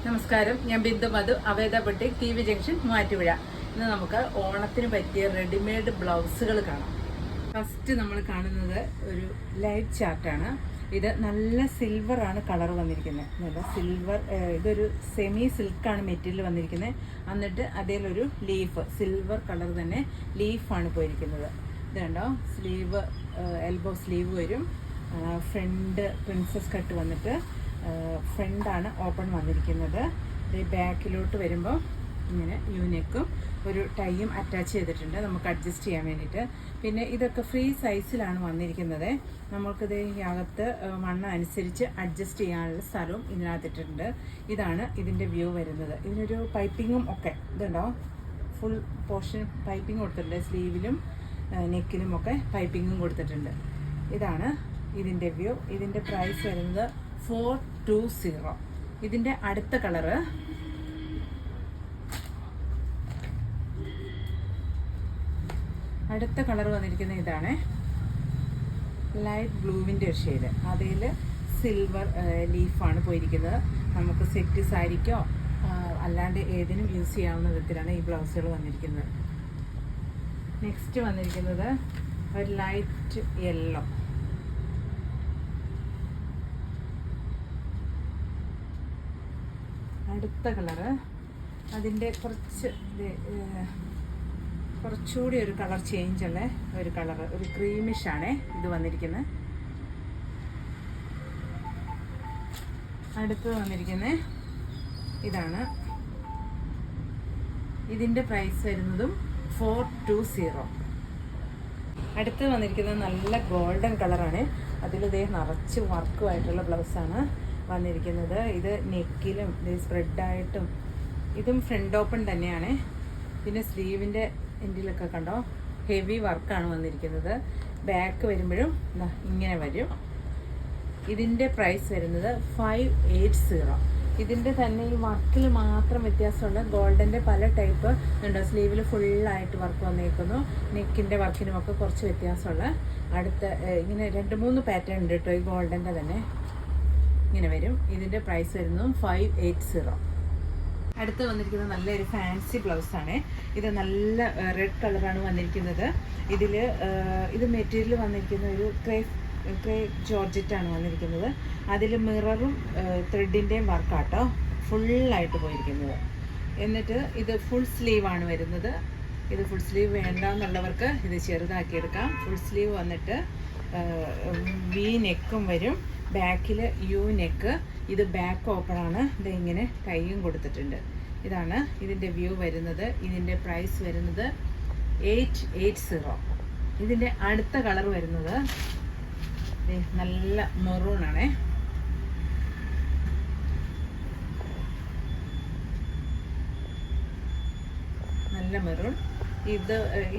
നമസ്കാരം, ഞാൻ Bindu Madhu, Aveda boutique, T V junction, Muvattupuzha. ഇന്ന് നമുക്ക് ഓണത്തിന് പറ്റിയ റെഡിമെയ്ഡ് ബ്ലൗസുകൾ കാണാം. ഫസ്റ്റ് നമ്മൾ കാണുന്നത് ഒരു ലൈറ്റ് ചാർട്ടാണ്. ഇത് നല്ല സിൽവർ ആണ് കളർ വന്നിരിക്കുന്നത്. നല്ല സിൽവർ, ഇതൊരു സെമി സിൽക്കാണ് മെറ്റീരിയൽ വന്നിരിക്കുന്നത്. എന്നിട്ട് അതിലൊരു ലീഫ്, സിൽവർ കളർ തന്നെ ലീഫാണ് പോയിരിക്കുന്നത്. ഇത് കണ്ടോ, സ്ലീവ്, എൽബോ സ്ലീവ് വരും. ഫ്രണ്ട് പ്രിൻസസ് കട്ട് വന്നിട്ട് ഫ്രണ്ടാണ് ഓപ്പൺ വന്നിരിക്കുന്നത്. ഇത് ബാക്കിലോട്ട് വരുമ്പോൾ ഇങ്ങനെ യൂനെക്കും ഒരു ടൈയും അറ്റാച്ച് ചെയ്തിട്ടുണ്ട്, നമുക്ക് അഡ്ജസ്റ്റ് ചെയ്യാൻ വേണ്ടിയിട്ട്. പിന്നെ ഇതൊക്കെ ഫ്രീ സൈസിലാണ് വന്നിരിക്കുന്നത്. നമുക്കിത് ഈ അകത്ത് വണ്ണം അനുസരിച്ച് അഡ്ജസ്റ്റ് ചെയ്യാനുള്ള സ്ഥലവും ഇതിനകത്തിട്ടുണ്ട്. ഇതാണ് ഇതിൻ്റെ വ്യൂ വരുന്നത്. ഇതിനൊരു പൈപ്പിങ്ങും ഒക്കെ ഇതുണ്ടോ, ഫുൾ പോർഷൻ പൈപ്പിംഗ് കൊടുത്തിട്ടുണ്ട്. സ്ലീവിലും നെക്കിലും ഒക്കെ പൈപ്പിങ്ങും കൊടുത്തിട്ടുണ്ട്. ഇതാണ് ഇതിൻ്റെ വ്യൂ. ഇതിൻ്റെ പ്രൈസ് വരുന്നത് 420. ഇതിൻ്റെ അടുത്ത കളറ് വന്നിരിക്കുന്നത് ഇതാണ്, ലൈറ്റ് ബ്ലൂവിൻ്റെ ഒരു ഷെയ്ഡ്. അതിൽ സിൽവർ ലീഫാണ് പോയിരിക്കുന്നത്. നമുക്ക് സെറ്റ് സാരിക്കോ അല്ലാണ്ട് ഏതിനും യൂസ് ചെയ്യാവുന്ന വിധത്തിലാണ് ഈ ബ്ലൗസുകൾ വന്നിരിക്കുന്നത്. നെക്സ്റ്റ് വന്നിരിക്കുന്നത് ഒരു ലൈറ്റ് യെല്ലോ. അടുത്ത കളറ് അതിൻ്റെ കുറച്ചുകൂടി ഒരു കളർ ചേഞ്ചുള്ള ഒരു കളർ, ഒരു ക്രീമിഷാണ് ഇത് വന്നിരിക്കുന്നത്. അടുത്തത് വന്നിരിക്കുന്നത് ഇതാണ്. ഇതിൻ്റെ പ്രൈസ് വരുന്നതും 420. അടുത്ത് വന്നിരിക്കുന്നത് നല്ല ഗോൾഡൻ കളറാണ്. അതിലിതേ നിറച്ച് വർക്കുമായിട്ടുള്ള ബ്ലൗസാണ് വന്നിരിക്കുന്നത്. ഇത് നെക്കിലും സ്പ്രെഡായിട്ടും, ഇതും ഫ്രണ്ട് ഓപ്പൺ തന്നെയാണ്. പിന്നെ സ്ലീവിൻ്റെ എൻഡിലൊക്കെ കണ്ടോ, ഹെവി വർക്കാണ് വന്നിരിക്കുന്നത്. ബാക്ക് വരുമ്പോഴും ഇങ്ങനെ വരും. ഇതിൻ്റെ പ്രൈസ് വരുന്നത് 580. ഇതിൻ്റെ തന്നെ ഈ വർക്കിൽ മാത്രം വ്യത്യാസമുള്ള ഗോൾഡൻ്റെ പല ടൈപ്പ് ഉണ്ട്. സ്ലീവിൽ ഫുള്ളായിട്ട് വർക്ക് വന്നേക്കുന്നു. നെക്കിൻ്റെ വർക്കിനുമൊക്കെ കുറച്ച് വ്യത്യാസമുള്ള അടുത്ത ഇങ്ങനെ 2-3 പാറ്റേൺ ഉണ്ട് കേട്ടോ. ഈ ഗോൾഡൻ്റെ തന്നെ ഇങ്ങനെ വരും. ഇതിൻ്റെ പ്രൈസ് വരുന്നതും 580. അടുത്ത് വന്നിരിക്കുന്നത് നല്ലൊരു ഫാൻസി ബ്ലൗസാണ്. ഇത് നല്ല റെഡ് കളറാണ് വന്നിരിക്കുന്നത്. ഇത് മെറ്റീരിയൽ വന്നിരിക്കുന്ന ഒരു ക്രേ ജോർജറ്റാണ് വന്നിരിക്കുന്നത്. അതിൽ മിററും ത്രെഡിൻ്റെയും വർക്കാട്ടോ ഫുള്ളായിട്ട് പോയിരിക്കുന്നത്. എന്നിട്ട് ഇത് ഫുൾ സ്ലീവാണ് വരുന്നത്. ഇത് ഫുൾ സ്ലീവ് വേണ്ടെന്നുള്ളവർക്ക് ഇത് ചെറുതാക്കിയെടുക്കാം. ഫുൾ സ്ലീവ് വന്നിട്ട് വി നെക്കും വരും. ബാക്കിൽ യു നെക്ക്. ഇത് ബാക്ക് ഓപ്പൺ ആണ്. ഇത് ഇങ്ങനെ ടൈയും കൊടുത്തിട്ടുണ്ട്. ഇതാണ് ഇതിൻ്റെ വ്യൂ വരുന്നത്. ഇതിൻ്റെ പ്രൈസ് വരുന്നത് 880. ഇതിൻ്റെ അടുത്ത കളർ വരുന്നത് നല്ല മെറൂണാണേ. നല്ല മെറൂൺ.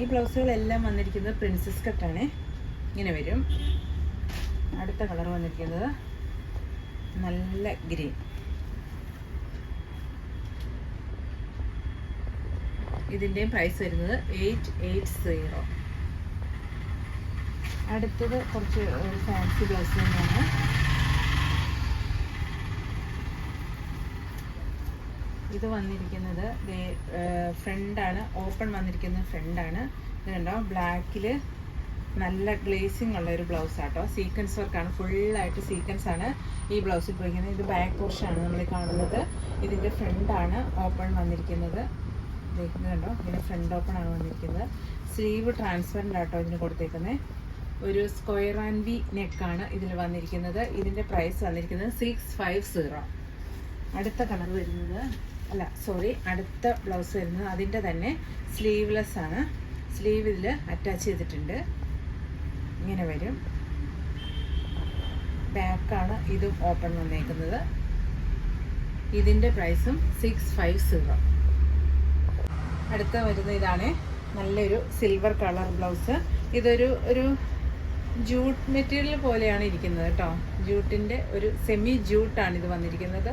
ഈ ബ്ലൗസുകളെല്ലാം വന്നിരിക്കുന്നത് പ്രിൻസസ് കട്ടാണ്. ഇങ്ങനെ വരും. അടുത്ത കളർ വന്നിരിക്കുന്നത് നല്ല ഗ്രീൻ. ഇതിൻ്റെയും പ്രൈസ് വരുന്നത് 880. അടുത്തത് കുറച്ച് ഫാൻസി ബ്ലൗസ് തന്നെയാണ്. ഇത് വന്നിരിക്കുന്നത് ഫ്രണ്ടാണ്, ഓപ്പൺ വന്നിരിക്കുന്നത് ഫ്രണ്ടാണ്. ഇത് കണ്ടോ, ബ്ലാക്കിൽ നല്ല ഗ്ലേസിങ് ഉള്ള ഒരു ബ്ലൗസ് ആട്ടോ. സീക്വൻസ് വർക്കാണ്, ഫുള്ളായിട്ട് സീക്വൻസ് ആണ് ഈ ബ്ലൗസിൽ പോയിരിക്കുന്നത്. ഇത് ബാക്ക് പോർഷനാണ് നമ്മൾ കാണുന്നത്. ഇതിൻ്റെ ഫ്രണ്ടാണ് ഓപ്പൺ വന്നിരിക്കുന്നത്. ഇത് കണ്ടോ, ഇതിൻ്റെ ഫ്രണ്ട് ഓപ്പൺ ആണ് വന്നിരിക്കുന്നത്. സ്ലീവ് ട്രാൻസ്പെറൻ്റ് ആട്ടോ ഇതിന് കൊടുത്തേക്കുന്നത്. ഒരു സ്ക്വയർ ആൻഡ് വി നെക്കാണ് ഇതിൽ വന്നിരിക്കുന്നത്. ഇതിൻ്റെ പ്രൈസ് വന്നിരിക്കുന്നത് 650. അടുത്ത കളർ വരുന്നത് അടുത്ത ബ്ലൗസ് വരുന്നത് അതിൻ്റെ തന്നെ സ്ലീവ്ലെസ് ആണ്. സ്ലീവ് ഇതിൽ അറ്റാച്ച് ചെയ്തിട്ടുണ്ട്. ഇങ്ങനെ വരും. ബാക്കാണ് ഇതും ഓപ്പൺ വന്നേക്കുന്നത്. ഇതിൻ്റെ പ്രൈസും 650. അടുത്ത വരുന്ന ഇതാണ് നല്ലൊരു സിൽവർ കളർ ബ്ലൗസ്. ഇതൊരു ജൂട്ട് മെറ്റീരിയൽ പോലെയാണ് ഇരിക്കുന്നത് കേട്ടോ. ജൂട്ടിൻ്റെ ഒരു സെമി ജൂട്ടാണ് ഇത് വന്നിരിക്കുന്നത്.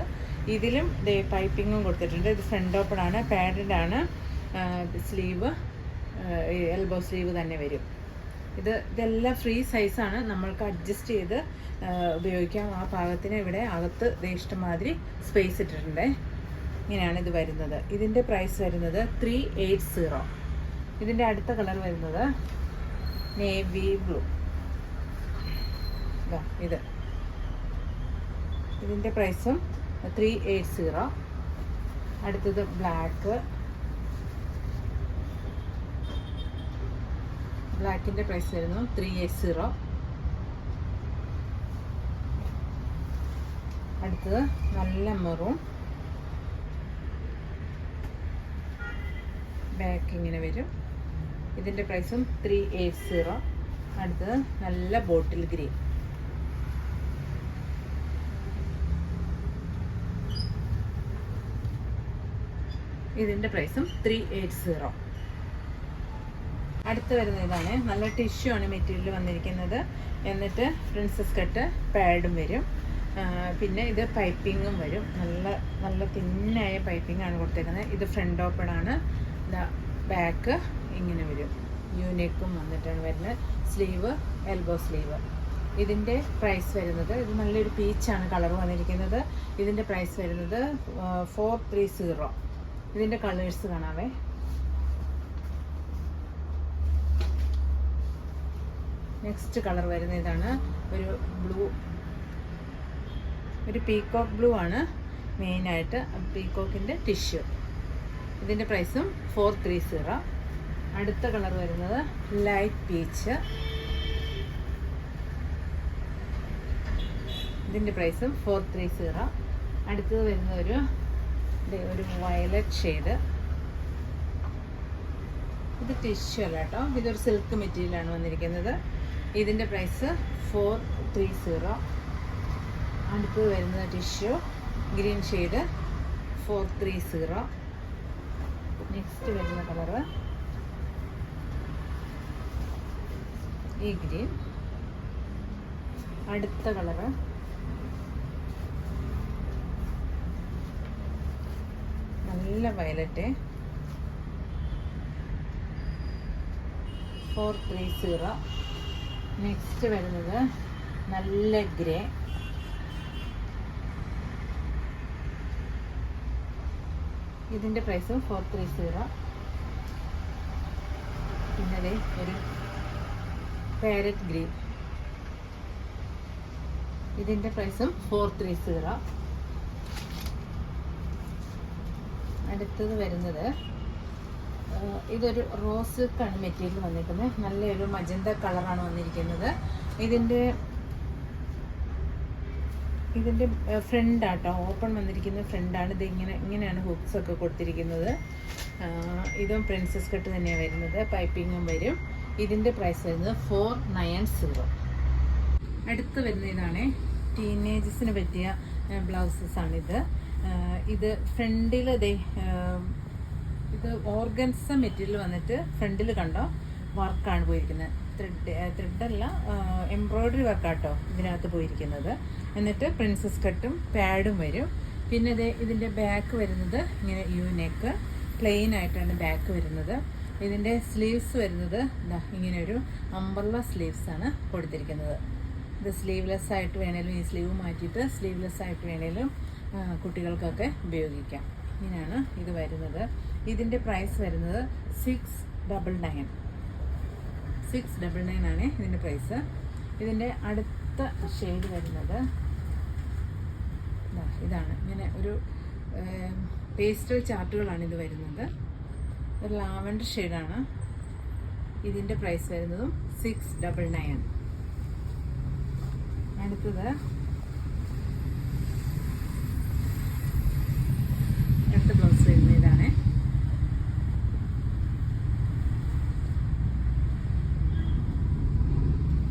ഇതിലും പൈപ്പിങ്ങും കൊടുത്തിട്ടുണ്ട്. ഇത് ഫ്രണ്ട് ഓപ്പൺ ആണ്, പാഡഡ് ആണ്. സ്ലീവ് എൽബോ സ്ലീവ് തന്നെ വരും. ഇതെല്ലാം ഫ്രീ സൈസാണ്, നമ്മൾക്ക് അഡ്ജസ്റ്റ് ചെയ്ത് ഉപയോഗിക്കാം. ആ പാകത്തിന് ഇവിടെ അകത്ത് ഇഷ്ടമാതിരി സ്പേസ് ഇട്ടിട്ടുണ്ട്. ഇങ്ങനെയാണ് ഇത് വരുന്നത്. ഇതിൻ്റെ പ്രൈസ് വരുന്നത് 380. ഇതിൻ്റെ അടുത്ത കളർ വരുന്നത് നേവി ബ്ലൂ. ഇത് ഇതിൻ്റെ പ്രൈസും 380. അടുത്തത് ബ്ലാക്ക്. ബ്ലാക്കിൻ്റെ പ്രൈസ് വരുന്നു 380. അടുത്തത് നല്ല മെറൂൺ. ബാക്ക് ഇങ്ങനെ വരും. ഇതിൻ്റെ പ്രൈസും 380. അടുത്തത് നല്ല ബോട്ടിൽ ഗ്രീൻ. ഇതിൻ്റെ പ്രൈസും 380. അടുത്ത് വരുന്ന ഇതാണ്. നല്ല ടിഷ്യൂ ആണ് മെറ്റീരിയൽ വന്നിരിക്കുന്നത്. എന്നിട്ട് പ്രിൻസസ് കട്ട് പാഡും വരും. പിന്നെ ഇത് പൈപ്പിങ്ങും വരും. നല്ല നല്ല തിന്നായ പൈപ്പിംഗ് ആണ് കൊടുത്തേക്കുന്നത്. ഇത് ഫ്രണ്ട് ഓപ്പൺ ആണ്. ബാക്ക് ഇങ്ങനെ വരും. യൂനെക്കും വന്നിട്ടാണ് വരുന്നത്. Sleeve elbow sleeve. ഇതിൻ്റെ പ്രൈസ് വരുന്നത്, ഇത് നല്ലൊരു പീച്ചാണ് കളർ വന്നിരിക്കുന്നത്. ഇതിൻ്റെ പ്രൈസ് വരുന്നത് 430. ഇതിൻ്റെ കളേഴ്സ് കാണാവേ. നെക്സ്റ്റ് കളർ വരുന്ന ഇതാണ്. ഒരു ബ്ലൂ, ഒരു പീകോക്ക് ബ്ലൂ ആണ് മെയിനായിട്ട്. പീകോക്കിൻ്റെ ടിഷ്യൂ. ഇതിൻ്റെ പ്രൈസും 430. അടുത്ത കളർ വരുന്നത് ലൈറ്റ് പീച്ച്. ഇതിൻ്റെ പ്രൈസും 430. അടുത്തത് വരുന്ന ഒരു വയലറ്റ് ഷെയ്ഡ്. ഇത് ടിഷ്യൂ അല്ല കേട്ടോ, ഇതൊരു സിൽക്ക് മെറ്റീരിയലാണ് വന്നിരിക്കുന്നത്. ഇതിൻ്റെ പ്രൈസ് 430. അടുത്തത് വരുന്ന ടിഷ്യൂ ഗ്രീൻ ഷെയ്ഡ് 430. നെക്സ്റ്റ് വരുന്ന കളറ് ഈ ഗ്രീൻ. അടുത്ത കളറ് നല്ല വയലറ്റ് 430. നെക്സ്റ്റ് വരുന്നത് നല്ല ഗ്രേ. ഇതിൻ്റെ പ്രൈസും 430. പിന്നെ ഒരു പാരറ്റ് ഗ്രീൻ. ഇതിൻ്റെ പ്രൈസും 430. അടുത്തത് വരുന്നത് ഇതൊരു റോസ് കൺ മെറ്റീരിയൽ വന്നിരിക്കുന്നത്. നല്ലൊരു മജന്ത കളറാണ് വന്നിരിക്കുന്നത്. ഇതിൻ്റെ ഫ്രണ്ട് ആട്ടോ, ഓപ്പൺ വന്നിരിക്കുന്ന ഫ്രണ്ടാണ്. ഇത് ഇങ്ങനെയാണ് ഹുക്സ് ഒക്കെ കൊടുത്തിരിക്കുന്നത്. ഇതും പ്രിൻസസ് കട്ട് തന്നെയാണ് വരുന്നത്. പൈപ്പിങ്ങും വരും. ഇതിൻ്റെ പ്രൈസ് വരുന്നത് 490. അടുത്ത് വരുന്ന ഇതാണ്. ടീനേജസിന് പറ്റിയ ബ്ലൗസസ് ആണിത്. ഇത് ഫ്രണ്ടിൽ ഇത് ഓർഗൻസ മെറ്റീരിയൽ വന്നിട്ട് ഫ്രണ്ടിൽ കണ്ടോ വർക്കാണ് പോയിരിക്കുന്നത്. ത്രെഡല്ല, എംബ്രോയ്ഡറി വർക്കാട്ടോ ഇതിനകത്ത് പോയിരിക്കുന്നത്. എന്നിട്ട് പ്രിൻസസ് കട്ടും പാഡും വരും. പിന്നെ ഇതിൻ്റെ ബാക്ക് വരുന്നത് ഇങ്ങനെ നെക്ക് പ്ലെയിൻ ആയിട്ടാണ് ബാക്ക് വരുന്നത്. ഇതിൻ്റെ സ്ലീവ്സ് വരുന്നത് ഇങ്ങനെ ഒരു അംബ്രല്ല സ്ലീവ്സ് ആണ് കൊടുത്തിരിക്കുന്നത്. ഇത് സ്ലീവ്ലെസ് ആയിട്ട് വേണേലും ഈ സ്ലീവ് മാറ്റിയിട്ട് സ്ലീവ്ലെസ് ആയിട്ട് വേണേലും കുട്ടികൾക്കൊക്കെ ഉപയോഗിക്കാം. ഇങ്ങനെയാണ് ഇത് വരുന്നത്. ഇതിൻ്റെ പ്രൈസ് വരുന്നത് 699. 699 ആണ് ഇതിൻ്റെ പ്രൈസ്. ഇതിൻ്റെ അടുത്ത ഷെയ്ഡ് വരുന്നത് ഇതാണ്. ഇങ്ങനെ ഒരു പേസ്റ്റൽ ചാർട്ടുകളാണ് ഇത് വരുന്നത്. ഒരു ലാവൻഡർ ഷെയ്ഡാണ്. ഇതിൻ്റെ പ്രൈസ് വരുന്നതും 699. അടുത്തത് അടുത്ത ബ്ലൗസ് വരുന്നത് ഇതാണ്.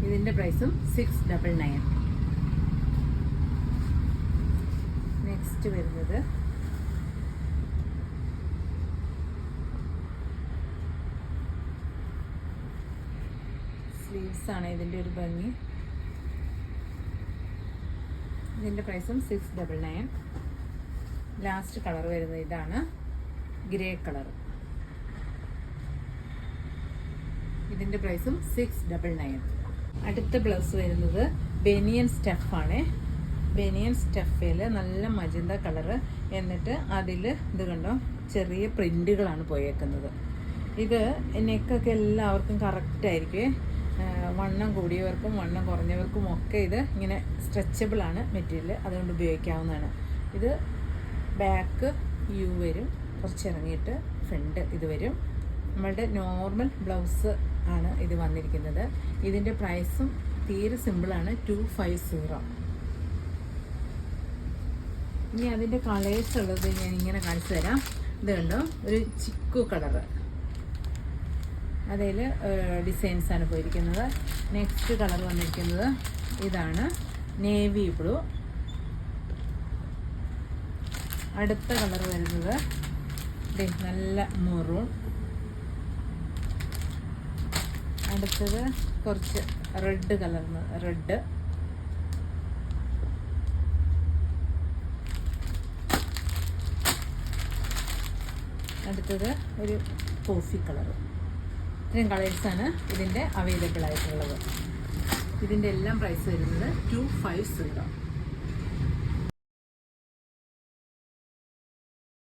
ഇതിൻ്റെ പ്രൈസും 699. നെക്സ്റ്റ് വരുന്നത് സ്ലീവ്സ് ആണ്. ഇതിൻ്റെ ഒരു ഭംഗി. ഇതിൻ്റെ പ്രൈസും 699. ലാസ്റ്റ് കളർ വരുന്നത് ഇതാണ്, ഗ്രേ കളർ. ഇതിൻ്റെ പ്രൈസും 699. അടുത്ത ബ്ലൗസ് വരുന്നത് ബനിയൻ സ്റ്റഫാണ്. ബനിയൻ സ്റ്റഫിൽ നല്ല മജന്ത കളറ്, എന്നിട്ട് അതിൽ ഇത് കണ്ടോ ചെറിയ പ്രിൻറ്റുകളാണ് പോയേക്കുന്നത്. ഇത് നെക്കൊക്കെ എല്ലാവർക്കും കറക്റ്റായിരിക്കും. വണ്ണം കൂടിയവർക്കും വണ്ണം കുറഞ്ഞവർക്കും ഒക്കെ ഇത് ഇങ്ങനെ സ്ട്രെച്ചബിളാണ് മെറ്റീരിയൽ, അതുകൊണ്ട് ഉപയോഗിക്കാവുന്നതാണ്. ഇത് ബാക്ക് യു വരും, കുറച്ചിറങ്ങിയിട്ട് ഫ്രണ്ട് ഇത് വരും. നമ്മളുടെ നോർമൽ ബ്ലൗസ് ആണ് ഇത് വന്നിരിക്കുന്നത്. ഇതിൻ്റെ പ്രൈസും തീരെ സിമ്പിളാണ്, 250. ഇനി അതിൻ്റെ കളേഴ്സ് ഉള്ളത് ഞാൻ ഇങ്ങനെ കാണിച്ചു തരാം. ഇത് കണ്ടോ, ഒരു ചിക്കു കളറ്, അതിൽ ഡിസൈൻസാണ് പോയിരിക്കുന്നത്. നെക്സ്റ്റ് കളർ വന്നിരിക്കുന്നത് ഇതാണ്, നേവി ബ്ലൂ. അടുത്ത കളർ വരുന്നത് നല്ല മെറൂൺ. അടുത്തത് കുറച്ച് റെഡ് കളർ, റെഡ്. അടുത്തത് ഒരു കോഫി കളർ. ഇത്രയും കളേഴ്സാണ് ഇതിൻ്റെ അവൈലബിൾ ആയിട്ടുള്ളത്. ഇതിൻ്റെ എല്ലാം പ്രൈസ് വരുന്നത് 250.